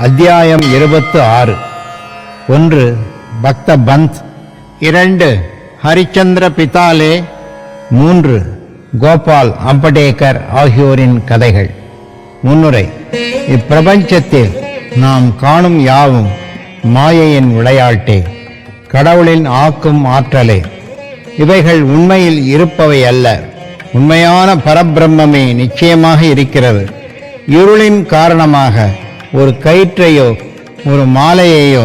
அத்தியாயம் 26. 1. பக்த பந்த். 2. ஹரிச்சந்திர பிதாலே. 3. கோபால் அம்படேகர் ஆகியோரின் கதைகள். முன்னுரை. இப்பிரபஞ்சத்தில் நாம் காணும் யாவும் மாயையின் விளையாட்டே, கடவுளின் ஆக்கும் ஆற்றலே. இவைகள் உண்மையில் இருப்பவை அல்ல. உண்மையான பரபிரம்மே நிச்சயமாக இருக்கிறது. இருளின் காரணமாக ஒரு கயிற்றையோ ஒரு மாலையையோ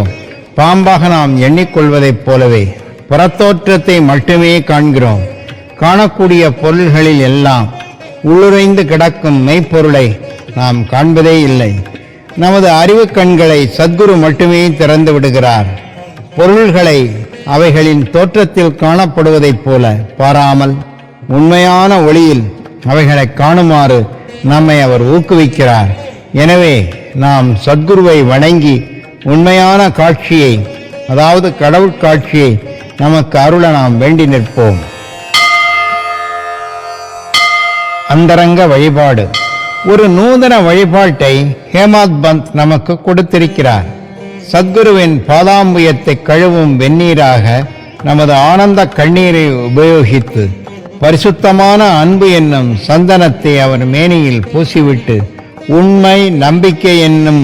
பாம்பாக நாம் எண்ணிக்கொள்வதைப் போலவே புறத்தோற்றத்தை மட்டுமே காண்கிறோம். காணக்கூடிய பொருள்களில் எல்லாம் உள்ளுரைந்து கிடக்கும் மெய்ப்பொருளை நாம் காண்பதே இல்லை. நமது அறிவு கண்களை சத்குரு மட்டுமே திறந்து விடுகிறார். பொருள்களை அவைகளின் தோற்றத்தில் காணப்படுவதைப் போல பாராமல் உண்மையான ஒளியில் அவைகளை காணுமாறு நம்மை அவர் ஊக்குவிக்கிறார். எனவே நாம் சத்குருவை வணங்கி உண்மையான காட்சியை, அதாவது கடவுள் காட்சியை நமக்கு அருள நாம் வேண்டி நிற்போம். அந்தரங்க வழிபாடு. ஒரு நூதன வழிபாட்டை ஹேமாத் பந்த் நமக்கு கொடுத்திருக்கிறார். சத்குருவின் பாதாம்புயத்தை கழுவும் வெந்நீராக நமது ஆனந்த கண்ணீரை உபயோகித்து பரிசுத்தமான அன்பு என்னும் சந்தனத்தை அவர் மேனியில் பூசிவிட்டு உண்மை நம்பிக்கை என்னும்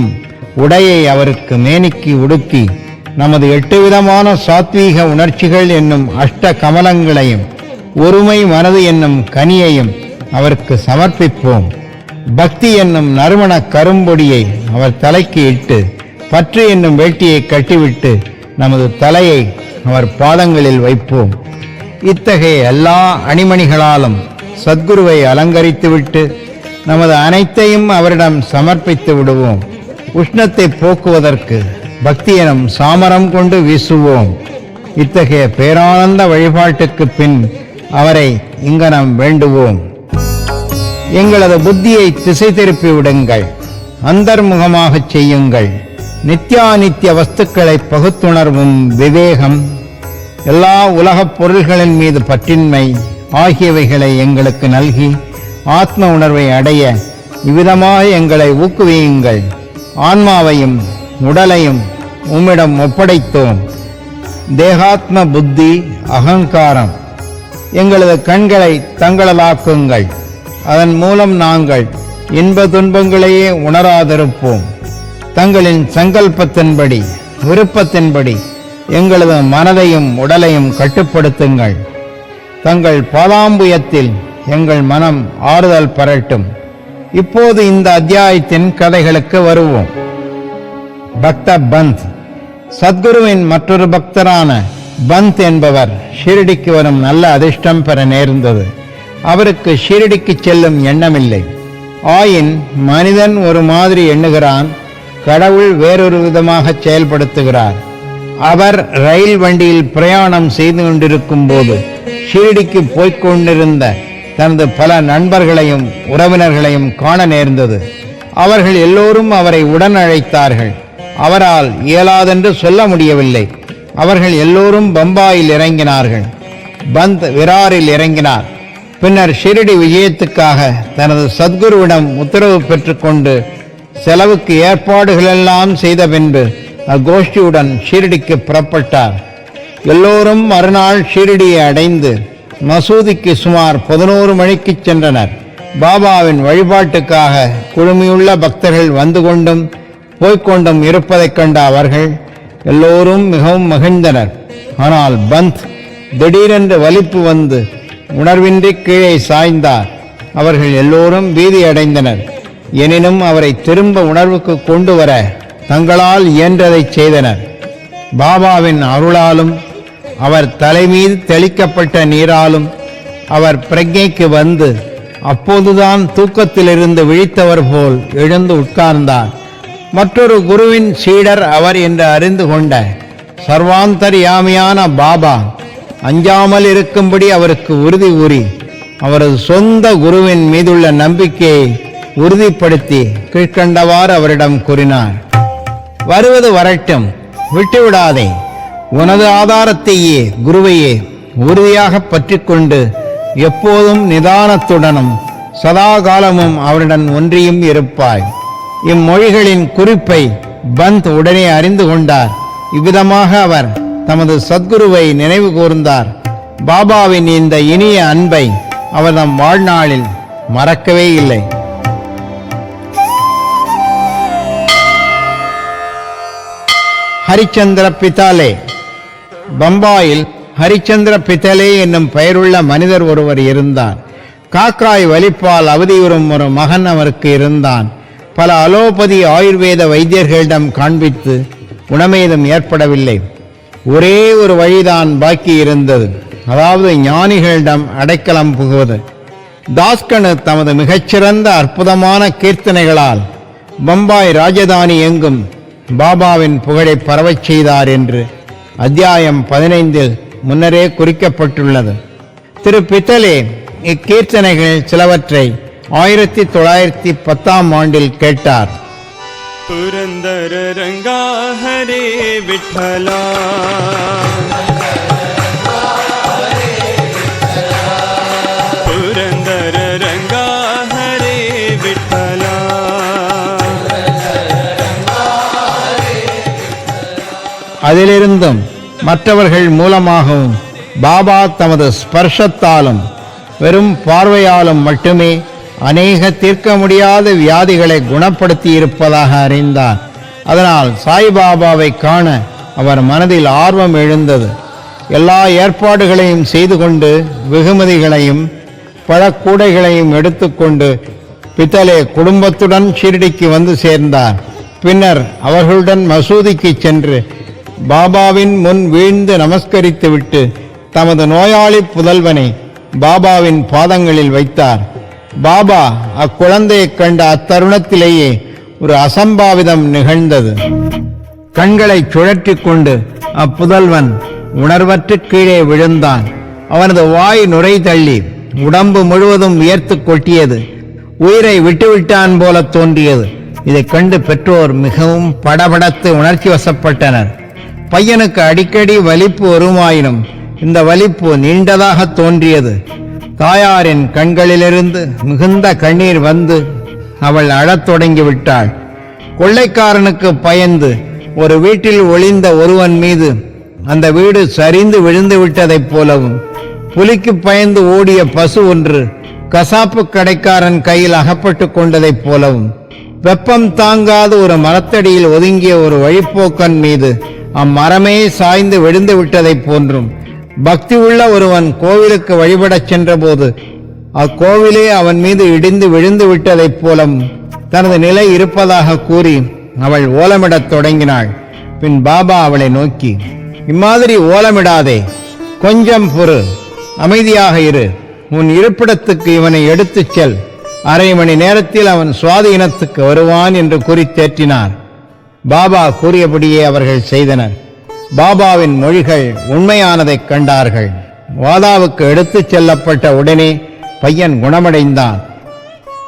உடையை அவருக்கு மேனிக்கு உடுத்தி நமது 8 விதமான சாத்வீக உணர்ச்சிகள் என்னும் அஷ்ட கமலங்களையும் ஒருமை மனது என்னும் கனியையும் அவருக்கு சமர்ப்பிப்போம். பக்தி என்னும் நறுமண கரும்பொடியை அவர் தலைக்கு இட்டு பற்று என்னும் வேட்டியை கட்டிவிட்டு நமது தலையை அவர் பாதங்களில் வைப்போம். இத்தகைய எல்லா அணிமணிகளாலும் சத்குருவை அலங்கரித்துவிட்டு நமது அனைத்தையும் அவரிடம் சமர்ப்பித்து விடுவோம். உஷ்ணத்தை போக்குவதற்கு பக்தி எனும் சாமரம் கொண்டு வீசுவோம். இத்தகைய பேரானந்த வழிபாட்டுக்கு பின் அவரை இங்கனம் வேண்டுவோம். எங்களது புத்தியை திசை திருப்பி விடுங்கள், அந்தர்முகமாக செய்யுங்கள். நித்யானித்திய வஸ்துக்களை பகுத்துணர்வும் விவேகம், எல்லா உலகப் பொருள்களின் மீது பற்றின்மை ஆகியவைகளை எங்களுக்கு நல்கி ஆத்ம உணர்வை அடைய இவ்விதமாக எங்களை ஊக்குவியுங்கள். ஆன்மாவையும் உடலையும் உம்மிடம் ஒப்படைத்தோம். தேகாத்ம புத்தி அகங்காரம் எங்களது கண்களை தங்களதாக்குங்கள். அதன் மூலம் நாங்கள் இன்ப துன்பங்களையே உணராதிருப்போம். தங்களின் சங்கல்பத்தின்படி விருப்பத்தின்படி எங்களது மனதையும் உடலையும் கட்டுப்படுத்துங்கள். தங்கள் பாதாம்புயத்தில் எங்கள் மனம் ஆறுதல் பெறட்டும். இப்போது இந்த அத்தியாயத்தின் கதைகளுக்கு வருவோம். பக்த பந்த். சத்குருவின் மற்றொரு பக்தரான பந்த் என்பவர் ஷிரடிக்கு வரும் நல்ல அதிர்ஷ்டம் பெற நேர்ந்தது. அவருக்கு ஷிரடிக்கு செல்லும் எண்ணமில்லை. ஆயின் மனிதன் ஒரு மாதிரி எண்ணுகிறான், கடவுள் வேறொரு விதமாக செயல்படுத்துகிறார். அவர் ரயில் வண்டியில் பிரயாணம் செய்து கொண்டிருக்கும் போது ஷிரடிக்கு போய்கொண்டிருந்த தனது பல நண்பர்களையும் உறவினர்களையும் காண நேர்ந்தது. அவர்கள் எல்லோரும் அவரை உடன் அழைத்தார்கள். அவரால் இயலாதென்று சொல்ல முடியவில்லை. அவர்கள் எல்லோரும் பம்பாயில் இறங்கினார்கள். பந்த் விராரில் இறங்கினார். பின்னர் ஷிரடி விஜயத்துக்காக தனது சத்குருவிடம் உத்தரவு பெற்றுக்கொண்டு செலவுக்கு ஏற்பாடுகளெல்லாம் செய்த பின்பு அக்கோஷ்டியுடன் ஷிரடிக்கு புறப்பட்டார். எல்லோரும் மறுநாள் ஷிரடியை அடைந்து மசூதிக்கு சுமார் 11 மணிக்கு சென்றனர். பாபாவின் வழிபாட்டுக்காக குழுமியுள்ள பக்தர்கள் வந்து கொண்டும் போய்கொண்டும் இருப்பதைக் கண்ட அவர்கள் எல்லோரும் மிகவும் மகிழ்ந்தனர். ஆனால் பந்த் திடீரென்று வலிப்பு வந்து உணர்வின்றி கீழே சாய்ந்தார். அவர்கள் எல்லோரும் பீதி அடைந்தனர். எனினும் அவரை திரும்ப உணர்வுக்கு கொண்டு வர தங்களால் இயன்றதை செய்தனர். பாபாவின் அருளாலும் அவர் தலைமீது தெளிக்கப்பட்ட நீராலும் அவர் பிரக்ஞைக்கு வந்து அப்போதுதான் தூக்கத்திலிருந்து விழித்தவர் போல் எழுந்து உட்கார்ந்தார். மற்றொரு குருவின் சீடர் அவர் என்று அறிந்து கொண்ட சர்வாந்தர்யாமியான பாபா அஞ்சாமல் இருக்கும்படி அவருக்கு உறுதி கூறி அவரது சொந்த குருவின் மீதுள்ள நம்பிக்கையை உறுதிப்படுத்தி கீழ்கண்டவாறு அவரிடம் கூறினார். வருவது வரட்டும், விட்டுவிடாதே. உனது ஆதாரத்தையே குருவையே உறுதியாக பற்றி கொண்டு எப்போதும் நிதானத்துடனும் சதா காலமும் அவருடன் ஒன்றியும் இருப்பாய். இம்மொழிகளின் குறிப்பை பந்த் உடனே அறிந்து கொண்டார். இவ்விதமாக அவர் தமது சத்குருவை நினைவு கூர்ந்தார். பாபாவின் இந்த இனிய அன்பை அவர் தம் வாழ்நாளில் மறக்கவே இல்லை. ஹரிச்சந்திர பிதாலே. பம்பாயில் ஹரிச்சந்திர பித்தலே என்னும் பெயருள்ள மனிதர் ஒருவர் இருந்தார். காக்காய் வலிப்பால் அவதியுறும் ஒரு மகன் அவருக்கு இருந்தான். பல அலோபதி ஆயுர்வேத வைத்தியர்களிடம் காண்பித்து குணமேதும் ஏற்படவில்லை. ஒரே ஒரு வழிதான் பாக்கி இருந்தது, அதாவது ஞானிகளிடம் அடைக்கலம் புகுவது. தாஸ்கனு தமது மிகச்சிறந்த அற்புதமான கீர்த்தனைகளால் பம்பாய் ராஜதானி எங்கும் பாபாவின் புகழை பரவச் செய்தார் என்று அத்தியாயம் 15 முன்னரே குறிக்கப்பட்டுள்ளது. திரு பித்தலே இக்கீர்த்தனைகள் சிலவற்றை 1910ஆம் ஆண்டில் கேட்டார். पुरंदर रंगा हरे विठला, पुरंदर रंगा हरे विठला. அதிலிருந்தும் மற்றவர்கள் மூலமாகவும் பாபா தமது ஸ்பர்ஷத்தாலும் வெறும் பார்வையாலும் மட்டுமே அநேக தீர்க்க முடியாத வியாதிகளை குணப்படுத்தி இருப்பதாக அறிந்தார். அதனால் சாய்பாபாவை காண அவர் மனதில் ஆர்வம் எழுந்தது. எல்லா ஏற்பாடுகளையும் செய்து கொண்டு வெகுமதிகளையும் பழக்கூடைகளையும் எடுத்துக்கொண்டு பித்தலே குடும்பத்துடன் ஷிரடிக்கு வந்து சேர்ந்தார். பின்னர் அவர்களுடன் மசூதிக்கு சென்று பாபாவின் முன் வீழ்ந்து நமஸ்கரித்துவிட்டு தமது நோயாளி புதல்வனை பாபாவின் பாதங்களில் வைத்தார். பாபா அக்குழந்தையை கண்ட அத்தருணத்திலேயே ஒரு அசம்பாவிதம் நிகழ்ந்தது. கண்களை சுழற்றி கொண்டு அப்புதல்வன் உணர்வற்று கீழே விழுந்தான். அவனது வாய் நுரை தள்ளி உடம்பு முழுவதும் வியர்த்து கொட்டியது. உயிரை விட்டுவிட்டான் போல தோன்றியது. இதை கண்டு பெற்றோர் மிகவும் படபடத்து உணர்ச்சி வசப்பட்டனர். பையனுக்கு அடிக்கடி வலிப்பு வருமாயினும் இந்த வலிப்பு நீண்டதாக தோன்றியது. தாயாரின் கண்களிலிருந்து மிகுந்த கண்ணீர் வந்து அவள் அழத் தொடங்கிவிட்டாள். கொள்ளைக்காரனுக்கு பயந்து ஒரு வீட்டில் ஒளிந்த ஒருவன் மீது அந்த வீடு சரிந்து விழுந்து விட்டதைப் போலவும், புலிக்கு பயந்து ஓடிய பசு ஒன்று கசாப்பு கடைக்காரன் கையில் அகப்பட்டு கொண்டதைப் போலவும், வெப்பம் தாங்காத ஒரு மரத்தடியில் ஒதுங்கிய ஒரு வழிப்போக்கன் மீது அம்மரமே சாய்ந்து விழுந்து விட்டதைப் போன்றும், பக்தி உள்ள ஒருவன் கோவிலுக்கு வழிபடச் சென்றபோது அக்கோவிலே அவன் மீது இடிந்து விழுந்து விட்டதைப் போலும் தனது நிலை இருப்பதாக கூறி அவள் ஓலமிடத் தொடங்கினாள். பின் பாபா அவளை நோக்கி, இம்மாதிரி ஓலமிடாதே, கொஞ்சம் பொறு, அமைதியாக இரு, உன் இருப்பிடத்துக்கு இவனை எடுத்துச் செல், அரை மணி நேரத்தில் அவன் சுவாதீனத்துக்கு வருவான் என்று கூறி தேற்றினார். பாபா கூறியபடியே அவர்கள் செய்தனர். பாபாவின் மொழிகள் உண்மையானதைக் கண்டார்கள். வாதாவுக்கு எடுத்துச் செல்லப்பட்ட உடனே பையன் குணமடைந்தான்.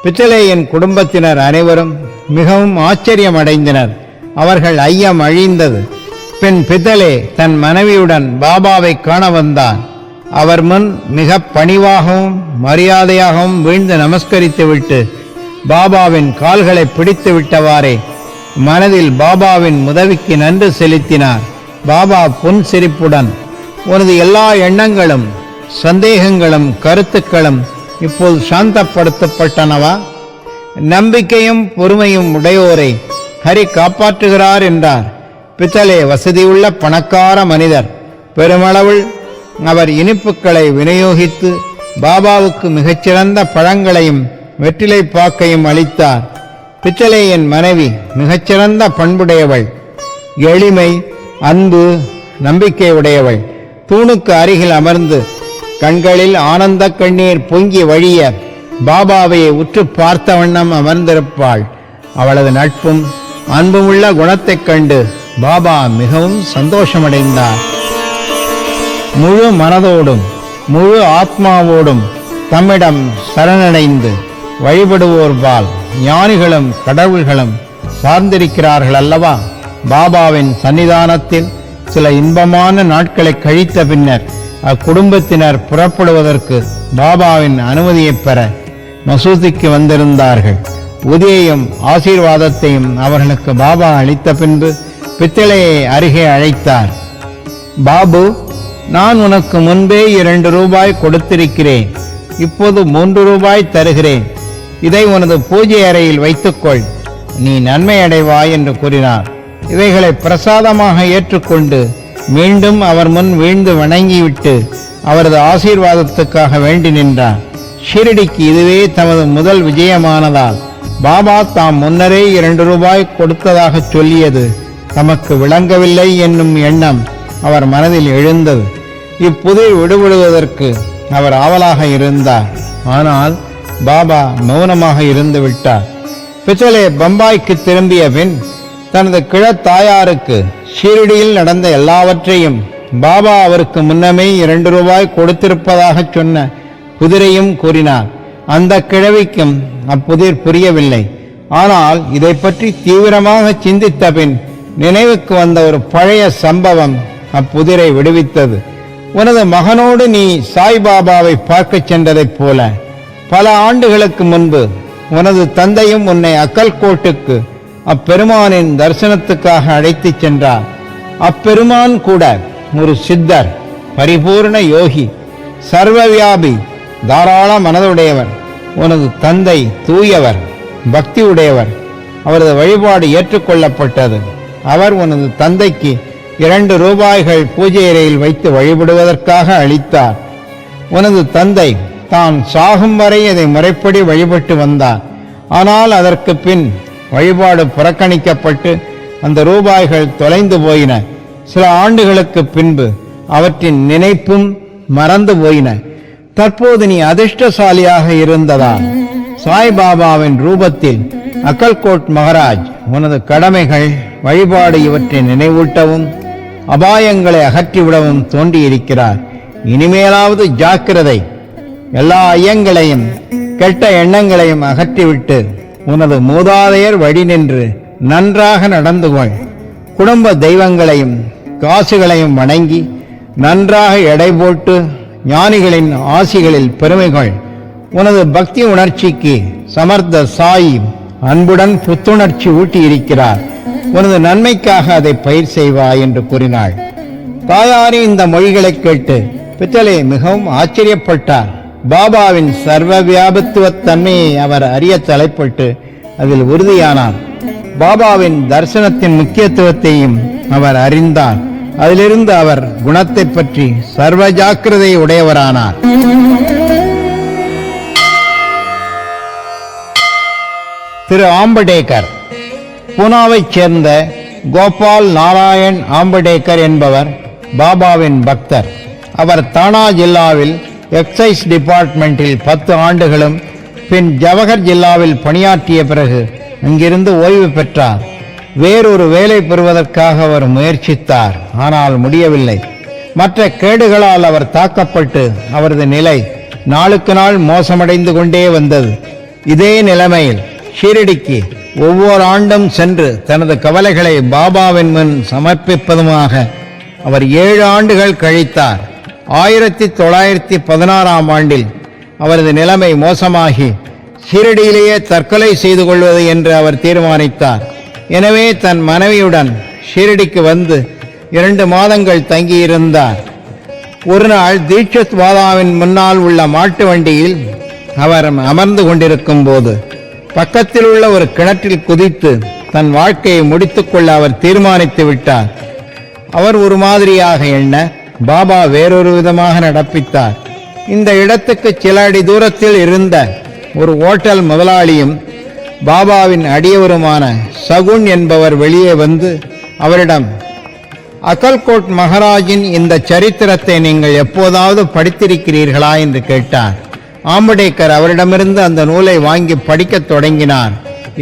பித்தலேயின் குடும்பத்தினர் அனைவரும் மிகவும் ஆச்சரியமடைந்தனர். அவர்கள் ஐயம் அழிந்தது. பின் பித்தலே தன் மனைவியுடன் பாபாவை காண வந்தான். அவர் முன் மிக பணிவாகவும் மரியாதையாகவும் வீழ்ந்து நமஸ்கரித்துவிட்டு பாபாவின் கால்களை பிடித்து விட்டவாறே மனதில் பாபாவின் உதவிக்கு நன்றி செலுத்தினார். பாபா புன் சிரிப்புடன், உனது எல்லா எண்ணங்களும் சந்தேகங்களும் கருத்துக்களும் இப்போது சாந்தப்படுத்தப்பட்டனவா? நம்பிக்கையும் பொறுமையும் உடையோரை ஹரி காப்பாற்றுகிறார் என்றார். பித்தலே வசதியுள்ள பணக்கார மனிதர். பெருமளவில் அவர் இனிப்புகளை விநியோகித்து பாபாவுக்கு மிகச்சிறந்த பழங்களையும் வெற்றிலை பாக்கையும் அளித்தார். பித்தலேயின் மனைவி மிகச்சிறந்த பண்புடையவள், எளிமை, அன்பு, நம்பிக்கை உடையவள். தூணுக்கு அருகில் அமர்ந்து கண்களில் ஆனந்த கண்ணீர் பொங்கி வழிய பாபாவை உற்று பார்த்த வண்ணம் அமர்ந்திருப்பாள். அவளது நட்பும் அன்புமுள்ள குணத்தைக் கண்டு பாபா மிகவும் சந்தோஷமடைந்தார். முழு மனதோடும் முழு ஆத்மாவோடும் தம்மிடம் சரணடைந்து வழிபடுவோர்பால் ஞானிகளும் கடவுள்களும் சார்ந்திருக்கிறார்கள் அல்லவா? பாபாவின் சன்னிதானத்தில் சில இன்பமான நாட்களை கழித்த பின்னர் அக்குடும்பத்தினர் புறப்படுவதற்கு பாபாவின் அனுமதியை பெற மசூதிக்கு வந்திருந்தார்கள். உதவியையும் ஆசீர்வாதத்தையும் அவர்களுக்கு பாபா அளித்த பின்பு பித்தளையை அருகே அழைத்தார். பாபு, நான் உனக்கு முன்பே 2 ரூபாய் கொடுத்திருக்கிறேன். இப்போது 3 ரூபாய் தருகிறேன். இதை உனது பூஜை அறையில் வைத்துக்கொள். நீ நன்மை அடைவாய் என்று கூறினார். இவைகளை பிரசாதமாக ஏற்றுக்கொண்டு மீண்டும் அவர் முன் வீழ்ந்து வணங்கிவிட்டு அவரது ஆசீர்வாதத்துக்காக வேண்டி நின்றார். ஷிரடிக்கு இதுவே தமது முதல் விஜயமானதால் பாபா தாம் முன்னரே 2 ரூபாய் கொடுத்ததாக சொல்லியது தமக்கு விளங்கவில்லை என்னும் எண்ணம் அவர் மனதில் எழுந்தது. இப்புதிர் விடுபடுவதற்கு அவர் ஆவலாக இருந்தார். ஆனால் பாபா மௌனமாக இருந்து விட்டார். பித்தளே பம்பாய்க்கு திரும்பிய பின் தனது கிழத்தாயாருக்கு ஷீரடியில் நடந்த எல்லாவற்றையும் பாபா அவருக்கு முன்னமே 2 ரூபாய் கொடுத்திருப்பதாக சொன்ன புதிரையும் கூறினார். அந்த கிழவிக்கும் அப்புதிர் புரியவில்லை. ஆனால் இதை பற்றி தீவிரமாக சிந்தித்த பின் நினைவுக்கு வந்த ஒரு பழைய சம்பவம் அப்புதிரை விடுவித்தது. உனது மகனோடு நீ சாய்பாபாவை பார்க்கச் சென்றதைப் போல பல ஆண்டுகளுக்கு முன்பு உனது தந்தையும் உன்னை அக்கல்கோட்டுக்கு அப்பெருமானின் தரிசனத்துக்காக அழைத்துச் சென்றார். அப்பெருமான் கூட ஒரு சித்தர், பரிபூர்ண யோகி, சர்வவியாபி, தாராள மனதுடையவர். உனது தந்தை தூயவர், பக்தி உடையவர். அவரது வழிபாடு ஏற்றுக்கொள்ளப்பட்டது. அவர் உனது தந்தைக்கு 2 ரூபாய்கள் பூஜை அறையில் வைத்து வழிபடுவதற்காக அளித்தார். உனது தந்தை தான் சாகும் வரை அதை முறைப்படி வழிபட்டு வந்தார். ஆனால் அதற்கு பின் வழிபாடு புறக்கணிக்கப்பட்டு அந்த ரூபாய்கள் தொலைந்து போயின. சில ஆண்டுகளுக்கு பின்பு அவற்றின் நினைப்பும் மறந்து போயின. தற்போது நீ அதிர்ஷ்டசாலியாக இருந்ததால் சாய்பாபாவின் ரூபத்தில் அக்கல்கோட் மகாராஜ் உனது கடமைகள், வழிபாடு இவற்றை நினைவூட்டவும் அபாயங்களை அகற்றிவிடவும் தோன்றியிருக்கிறார். இனிமேலாவது ஜாக்கிரதை. எல்லா ஐயங்களையும் கெட்ட எண்ணங்களையும் அகற்றிவிட்டு உனது மூதாதையர் வழி நின்று நன்றாக நடந்து கொள். குடும்ப தெய்வங்களையும் காசுகளையும் வணங்கி நன்றாக எடை போட்டு ஞானிகளின் ஆசிகளில் பெருமை கொள். உனது பக்தி உணர்ச்சிக்கு சமர்த்த சாயி அன்புடன் புத்துணர்ச்சி ஊட்டி இருக்கிறார். உனது நன்மைக்காக அதை பயிர் செய்வாய் என்று கூறினாள். தாயாரின் இந்த மொழிகளை கேட்டு பித்தளே மிகவும் ஆச்சரியப்பட்டார். பாபாவின் சர்வ வியாபத்துவத்தன்மையை அவர் அறிய தலைப்பட்டு அதில் உறுதியானார். பாபாவின் தரிசனத்தின் முக்கியத்துவத்தையும் அவர் அறிந்தார். அதிலிருந்து அவர் குணத்தை பற்றி சர்வ ஜாக்கிரதை உடையவரானார். திரு ஆம்படேக்கர் பூனாவைச் சேர்ந்த கோபால் நாராயண் ஆம்படேக்கர் என்பவர் பாபாவின் பக்தர். அவர் தானா ஜில்லாவில் எக்ஸைஸ் டிபார்ட்மெண்டில் 10 ஆண்டுகளும் பின் ஜவஹர் ஜில்லாவில் பணியாற்றிய பிறகு அங்கிருந்து ஓய்வு பெற்றார். வேறொரு வேலை பெறுவதற்காக அவர் முயற்சித்தார். ஆனால் முடியவில்லை. மற்ற கேடுகளால் அவர் தாக்கப்பட்டு அவரது நிலை நாளுக்கு நாள் மோசமடைந்து கொண்டே வந்தது. இதே நிலைமையில் ஷீரடிக்கு ஒவ்வொரு ஆண்டும் சென்று தனது கவலைகளை பாபாவின் முன் சமர்ப்பிப்பதுமாக அவர் 7 ஆண்டுகள் கழித்தார். 1916ஆம் ஆண்டில் அவரது நிலைமை மோசமாகி ஷீரடியிலேயே தற்கொலை செய்து கொள்வது என்று அவர் தீர்மானித்தார். எனவே தன் மனைவியுடன் ஷீரடிக்கு வந்து 2 மாதங்கள் தங்கியிருந்தார். ஒரு நாள் தீட்சத் வாதாவின் முன்னால் உள்ள மாட்டு வண்டியில் அவர் அமர்ந்து கொண்டிருக்கும் போது பக்கத்தில் உள்ள ஒரு கிணற்றில் குதித்து தன் வாழ்க்கையை முடித்துக்கொள்ள அவர் தீர்மானித்து விட்டார். அவர் ஒரு மாதிரியாக எண்ண பாபா வேறொரு விதமாக நடப்பித்தார். இந்த இடத்துக்கு சில அடி தூரத்தில் இருந்த ஒரு ஓட்டல் முதலாளியும் பாபாவின் அடியவருமான சகுன் என்பவர் வெளியே வந்து அவரிடம், அக்கல்கோட் மகாராஜின் இந்த சரித்திரத்தை நீங்கள் எப்போதாவது படித்திருக்கிறீர்களா என்று கேட்டார். ஆம்படேக்கர் அவரிடமிருந்து அந்த நூலை வாங்கி படிக்கத் தொடங்கினார்.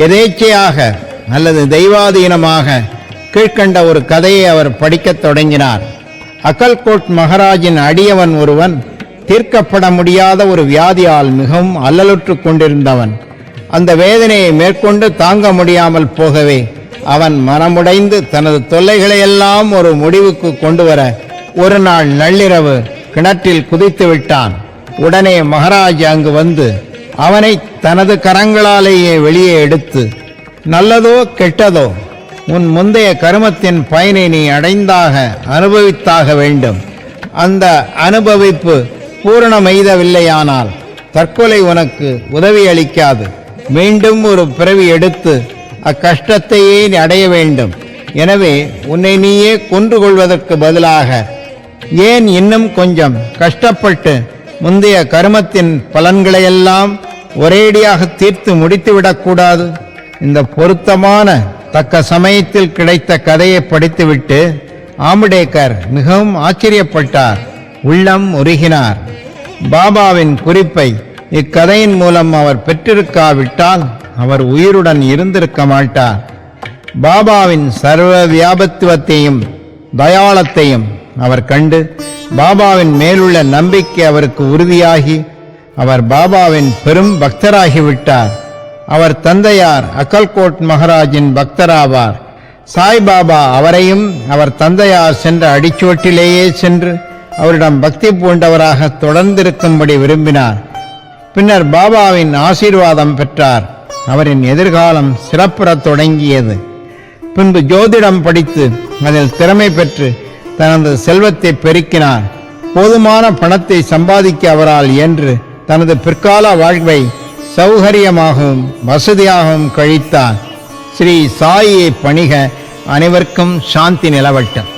எதேச்சையாக அல்லது தெய்வாதீனமாக கீழ்கண்ட ஒரு கதையை அவர் படிக்கத் தொடங்கினார். அக்கல்கோட் மகாராஜின் அடியவன் ஒருவன் தீர்க்கப்பட முடியாத ஒரு வியாதியால் மிகவும் அல்லலுற்று கொண்டிருந்தவன். அந்த வேதனையை மேற்கொண்டு தாங்க முடியாமல் போகவே அவன் மனமுடைந்து தனது தொல்லைகளையெல்லாம் ஒரு முடிவுக்கு கொண்டு வர ஒரு நாள் நள்ளிரவு கிணற்றில் குதித்து விட்டான். உடனே மகாராஜ் அங்கு வந்து அவனை தனது கரங்களாலேயே வெளியே எடுத்து, நல்லதோ கெட்டதோ உன் முந்தைய கருமத்தின் பயனை நீ அடைந்தாக அனுபவித்தாக வேண்டும். அந்த அனுபவிப்பு பூரணமெய்தவில்லையானால் தற்கொலை உனக்கு உதவி அளிக்காது. மீண்டும் ஒரு பிறவி எடுத்து அக்கஷ்டத்தையே நீ அடைய வேண்டும். எனவே உன்னை நீயே கொன்று கொள்வதற்கு பதிலாக ஏன் இன்னும் கொஞ்சம் கஷ்டப்பட்டு முந்தைய கருமத்தின் பலன்களையெல்லாம் ஒரேடியாக தீர்த்து முடித்துவிடக்கூடாது? இந்த பொருத்தமான தக்க சமயத்தில் கிடைத்த கதையை படித்துவிட்டு ஆம்படேக்கர் மிகவும் ஆச்சரியப்பட்டார், உள்ளம் உருகினார். பாபாவின் குறிப்பை இக்கதையின் மூலம் அவர் பெற்றிருக்காவிட்டால் அவர் உயிருடன் இருந்திருக்க மாட்டார். பாபாவின் சர்வ வியாபத்துவத்தையும் தயாளத்தையும் அவர் கண்டு பாபாவின் மேலுள்ள நம்பிக்கை அவருக்கு உறுதியாகி அவர் பாபாவின் பெரும் பக்தராகிவிட்டார். அவர் தந்தையார் அக்கல்கோட் மகாராஜின் பக்தராவார். சாய்பாபா அவரையும் அவர் தந்தையார் சென்ற அடிச்சுவட்டிலேயே சென்று அவரிடம் பக்தி பூண்டவராக தொடர்ந்திருக்கும்படி விரும்பினார். பின்னர் பாபாவின் ஆசீர்வாதம் பெற்றார். அவரின் எதிர்காலம் சிறப்புறத் தொடங்கியது. பின்பு ஜோதிடம் படித்து அதில் திறமை பெற்று தனது செல்வத்தை பெருக்கினார். போதுமான பணத்தை சம்பாதிக்க அவரால் இயன்று தனது பிற்கால வாழ்வை சௌகரியமாகவும் வசதியாகவும் கழித்தார். ஸ்ரீ சாயியை பணிக. அனைவருக்கும் சாந்தி நிலவட்டும்.